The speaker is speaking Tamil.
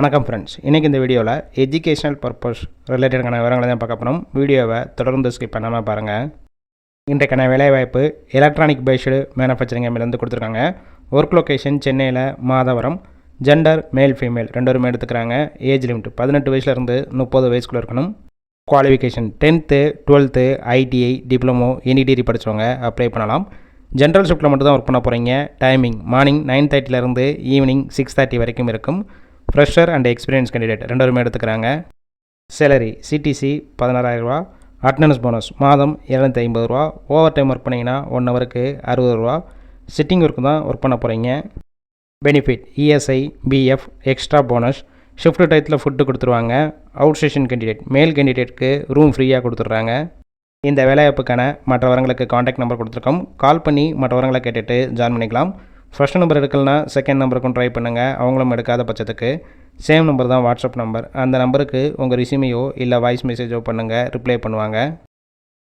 வணக்கம் ஃப்ரெண்ட்ஸ், இன்றைக்கி இந்த வீடியோவில் எஜுகேஷனல் பர்பஸ் ரிலேட்டடான விவரங்களை தான் பார்க்க போகிறோம். வீடியோவை தொடர்ந்து ஸ்கிப் பண்ணாமல் பாருங்கள். இன்றைக்கான வேலைவாய்ப்பு எலக்ட்ரானிக் பேஸ்டு மேனுஃபேக்சரிங் கம்பெனிலேருந்து கொடுத்துருக்காங்க. ஒர்க் லொக்கேஷன் சென்னையில் மாதவரம். ஜெண்டர் மேல் ஃபீமேல் ரெண்டு எடுத்துக்கிறாங்க. ஏஜ் லிமிட் 18 வயசுலேருந்து 30 வயசுக்குள்ளே இருக்கணும். Qualification 10th 12th ITI diploma any degree படித்தவங்க அப்ளை பண்ணலாம். ஜென்ரல் ஷிஃப்ட்டில் மட்டும் தான் ஒர்க் பண்ண போகிறீங்க. டைமிங் மார்னிங் 9:30 ஈவினிங் 6:30 வரைக்கும் இருக்கும். ஃப்ரெஷர் அண்ட் எக்ஸ்பீரியன்ஸ் கேண்டிடேட் ரெண்டு எடுத்துக்கிறாங்க. சேலரி சிடிசி 16,000 ரூபா. அட்டண்டன்ஸ் போனஸ் மாதம் 750 ரூபா. ஓவர் டைம் ஒர்க் பண்ணிங்கன்னா 1 ஹவருக்கு 60 ரூபா. சிட்டிங் ஒர்க்கு தான் ஒர்க் பண்ண போகிறீங்க. Benefit ESI PF extra bonus. Shift டயத்தில் ஃபுட்டு கொடுத்துருவாங்க. அவுட் ஸ்டேஷன் கேண்டிடேட் மேல் கேண்டிடேட்க்கு ரூம் ஃப்ரீயாக கொடுத்துட்றாங்க. இந்த வேலைவாய்ப்புக்கான மற்ற வரங்களுக்கு காண்டாக்ட் நம்பர் கொடுத்துருக்கோம். கால் பண்ணி மற்ற வரங்களை கேட்டுட்டு ஜாயின் பண்ணிக்கலாம். ஃபர்ஸ்ட் நம்பர் எடுக்கலனா செகண்ட் நம்பருக்கும் ட்ரை பண்ணுங்கள். அவங்களும் எடுக்காத பட்சத்துக்கு சேம் நம்பர் தான் வாட்ஸ்அப் நம்பர். அந்த நம்பருக்கு உங்கள் ரெஸ்யூமையோ இல்லை வாய்ஸ் மெசேஜோ பண்ணுங்கள், ரிப்ளை பண்ணுவாங்க.